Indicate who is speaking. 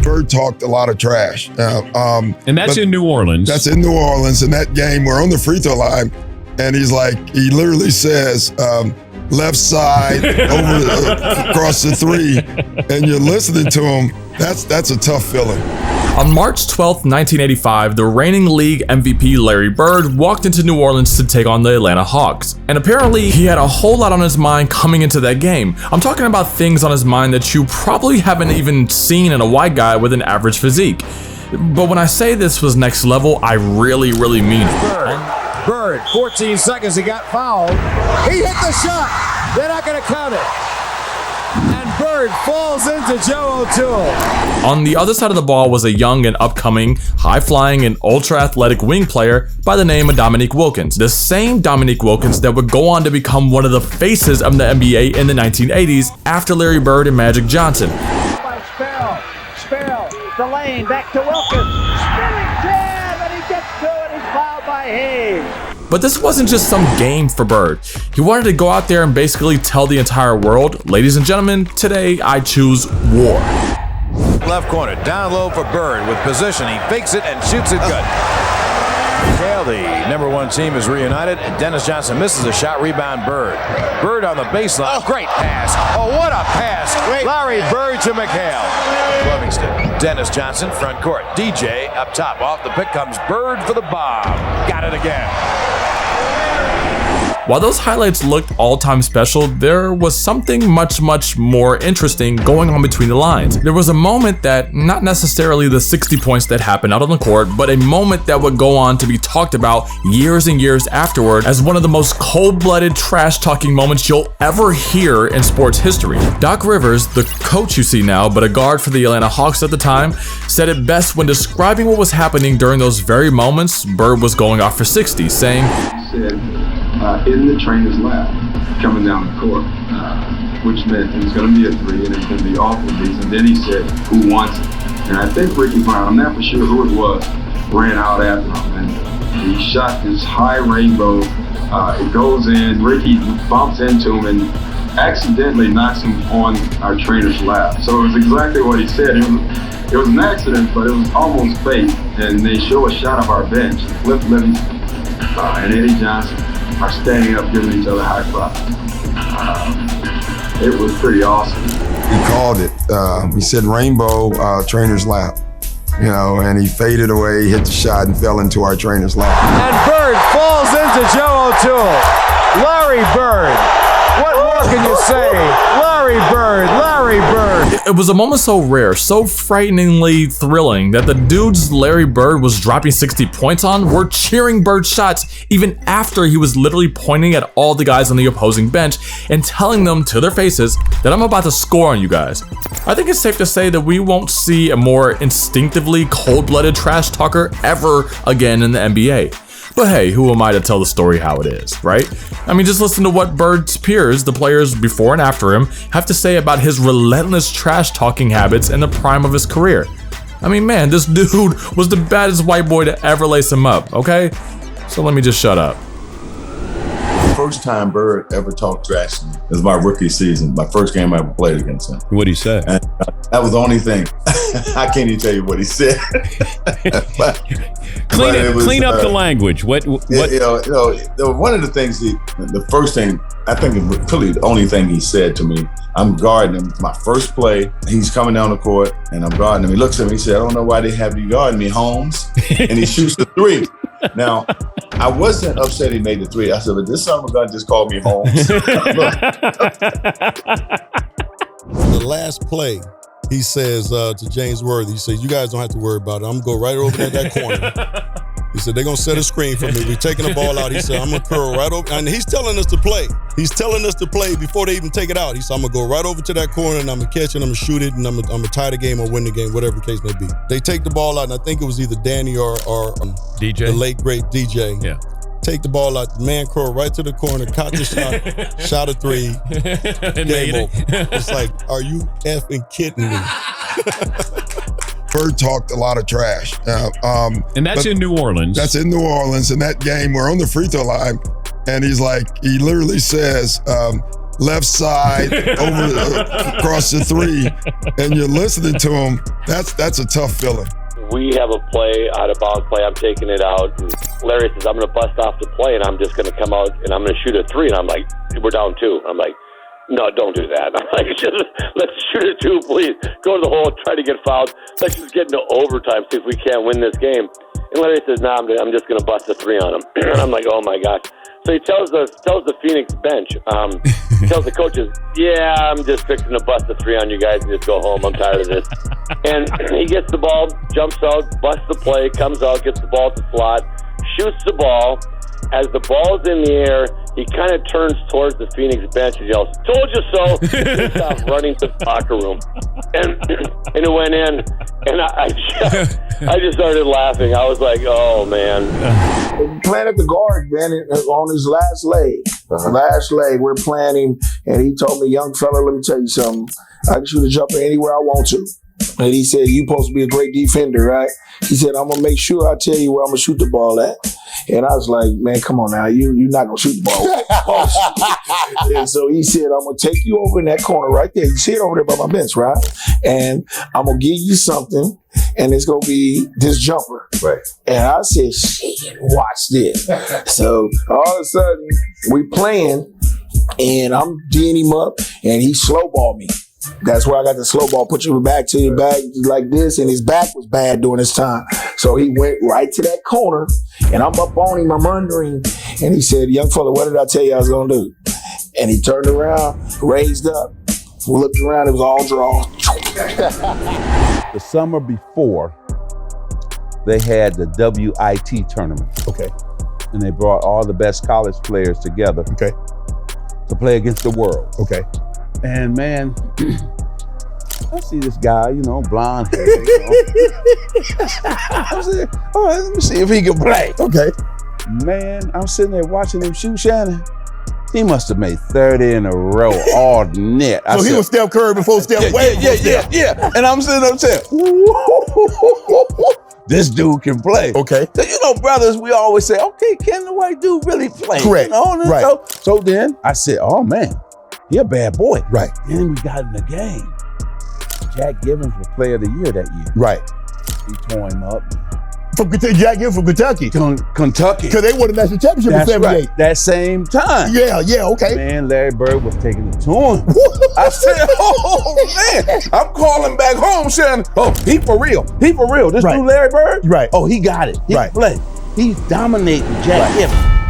Speaker 1: Bird talked a lot of trash.
Speaker 2: And that's in New Orleans.
Speaker 1: That's in New Orleans. In that game, we're on the free throw line, and he literally says, left side across the three, and you're listening to him. That's a tough feeling.
Speaker 3: On March 12th, 1985, the reigning league MVP Larry Bird walked into New Orleans to take on the Atlanta Hawks. And apparently, he had a whole lot on his mind coming into that game. I'm talking about things on his mind that you probably haven't even seen in a white guy with an average physique. But when I say this was next level, I really, really mean it.
Speaker 4: Bird, 14 seconds, he got fouled. He hit the shot. They're not going to count it. And Bird falls into Joe O'Toole.
Speaker 3: On the other side of the ball was a young and upcoming, high-flying and ultra-athletic wing player by the name of Dominique Wilkins. The same Dominique Wilkins that would go on to become one of the faces of the NBA in the 1980s after Larry Bird and Magic Johnson.
Speaker 5: By Sparrow, the lane, back to Wilkins. Spinning jab, and he gets to it. He's fouled by Hayes.
Speaker 3: But this wasn't just some game for Bird. He wanted to go out there and basically tell the entire world, ladies and gentlemen, today I choose war.
Speaker 4: Left corner, down low for Bird with position. He fakes it and shoots it good. McHale, the number one team, is reunited. Dennis Johnson misses a shot, rebound Bird. Bird on the baseline, great pass. Oh, what a pass. Larry Bird to McHale. Livingston, Dennis Johnson, front court. DJ up top, off the pick comes Bird for the bomb. Got it again.
Speaker 3: While those highlights looked all-time special, there was something much, much more interesting going on between the lines. There was a moment that, not necessarily the 60 points that happened out on the court, but a moment that would go on to be talked about years and years afterward as one of the most cold-blooded trash-talking moments you'll ever hear in sports history. Doc Rivers, the coach you see now, but a guard for the Atlanta Hawks at the time, said it best when describing what was happening during those very moments Bird was going off for 60, saying,
Speaker 6: in the trainer's lab coming down the court, which meant it was going to be a three and it's going to be off of these. And then he said, who wants it? And I think Ricky Brown, I'm not for sure who it was, ran out after him. And he shot this high rainbow. It goes in, Ricky bumps into him and accidentally knocks him on our trainer's lap. So it was exactly what he said. It was an accident, but it was almost fate. And they show a shot of our bench. Cliff Livingston and Eddie Johnson are standing up giving each other high fives. It was pretty awesome.
Speaker 1: He called it. He said rainbow trainer's lap, and he faded away, hit the shot, and fell into our trainer's lap.
Speaker 4: And Bird falls into Joe O'Toole. Larry Bird. What more can you say? Larry Bird, Larry Bird.
Speaker 3: It was a moment so rare, so frighteningly thrilling that the dudes Larry Bird was dropping 60 points on were cheering Bird's shots even after he was literally pointing at all the guys on the opposing bench and telling them to their faces that I'm about to score on you guys. I think it's safe to say that we won't see a more instinctively cold-blooded trash talker ever again in the NBA. But hey, who am I to tell the story how it is, right? I mean, just listen to what Bird's peers, the players before and after him, have to say about his relentless trash-talking habits in the prime of his career. I mean, man, this dude was the baddest white boy to ever lace him up, okay? So let me just shut up.
Speaker 7: First time Bird ever talked trash to me was my rookie season, my first game I ever played against him.
Speaker 2: What'd he say?
Speaker 7: And that was the only thing. I can't even tell you what he said.
Speaker 2: Clean up the language. What?
Speaker 7: One of the things, the first thing, I think really the only thing he said to me, I'm guarding him. My first play, he's coming down the court and I'm guarding him. He looks at me, he said, I don't know why they have you guarding me, Holmes. And he shoots the three. Now, I wasn't upset he made the three. I said, but this son of a gun just called me Holmes.
Speaker 8: The last play, he says to James Worthy, he says, you guys don't have to worry about it. I'm going to go right over to that corner. He said, they're going to set a screen for me. We're taking the ball out. He said, I'm going to curl right over. And he's telling us to play. He's telling us to play before they even take it out. He said, I'm going to go right over to that corner and I'm going to catch it, I'm going to shoot it, and I'm going to tie the game or win the game, whatever the case may be. They take the ball out, and I think it was either Danny or
Speaker 2: DJ,
Speaker 8: the late, great DJ.
Speaker 2: Yeah.
Speaker 8: Take the ball out, the man curl right to the corner, caught the shot, shot a three, game over. It's like, are you effing kidding me?
Speaker 1: Bird talked a lot of trash.
Speaker 2: And that's in New Orleans.
Speaker 1: That's in New Orleans. In that game, we're on the free throw line, and he literally says, left side across the 3, and you're listening to him, that's a tough feeling.
Speaker 9: We have a play, out of bounds play, I'm taking it out. And Larry says, I'm going to bust off the play, and I'm just going to come out, and I'm going to shoot a 3. And I'm like, we're down 2. I'm like, no, don't do that. I'm like, let's shoot a 2, please. Go to the hole, try to get fouled. Let's just get into overtime, see if we can't win this game. And Larry says, no, I'm just going to bust a 3 on him. And I'm like, oh, my gosh. So he tells the Phoenix bench, he tells the coaches, yeah, I'm just fixing to bust a 3 on you guys and just go home. I'm tired of this. And he gets the ball, jumps out, busts the play, comes out, gets the ball to the slot, shoots the ball. As the ball's in the air, he kind of turns towards the Phoenix bench and yells, told you so. He stopped running to the locker room. And it went in. And I just started laughing. I was like, oh, man.
Speaker 10: Playing at the guard, man, on his last leg. Last leg, we're playing him. And he told me, young fella, let me tell you something. I can shoot a jumper anywhere I want to. And he said, you supposed to be a great defender, right? He said, I'm going to make sure I tell you where I'm going to shoot the ball at. And I was like, man, come on now. You're not going to shoot the ball. And so he said, I'm going to take you over in that corner right there. You see it over there by my bench, right? And I'm going to give you something, and it's going to be this jumper.
Speaker 7: Right.
Speaker 10: And I said, shit, watch this. So all of a sudden, we playing, and I'm D'ing him up, and he slow balled me. That's where I got the slow ball, put your back to your back like this, and his back was bad during this time. So he went right to that corner, and I'm up on him, I'm under him, and he said, young fella, what did I tell you I was going to do? And he turned around, raised up, looked around, it was all draw.
Speaker 11: The summer before, they had the WIT tournament.
Speaker 8: Okay.
Speaker 11: And they brought all the best college players together.
Speaker 8: Okay.
Speaker 11: To play against the world.
Speaker 8: Okay.
Speaker 11: And man, I see this guy, blonde hair. I said, all right, let me see if he can play.
Speaker 8: Okay.
Speaker 11: Man, I'm sitting there watching him shoot Shannon. He must have made 30 in a row all net.
Speaker 8: So he was Steph Curry before Steph Wade.
Speaker 11: Yeah. And I'm sitting there saying, this dude can play.
Speaker 8: Okay.
Speaker 11: So, brothers, we always say, okay, can the white dude really play?
Speaker 8: Correct. Right.
Speaker 11: So then I said, oh man, he a bad boy.
Speaker 8: Right.
Speaker 11: Then we got in the game. Jack Givens was player of the year that year.
Speaker 8: Right.
Speaker 11: He tore him up.
Speaker 8: From Jack Givens from Kentucky.
Speaker 11: Kentucky.
Speaker 8: Because they won the national championship in 78.
Speaker 11: Right. That same time.
Speaker 8: Yeah, okay.
Speaker 11: Man, Larry Bird was taking it to him. I said, oh man, I'm calling back home saying, oh, he for real. This dude Larry Bird?
Speaker 8: Right.
Speaker 11: Oh, he got it. He can play. He's dominating Jack Givens.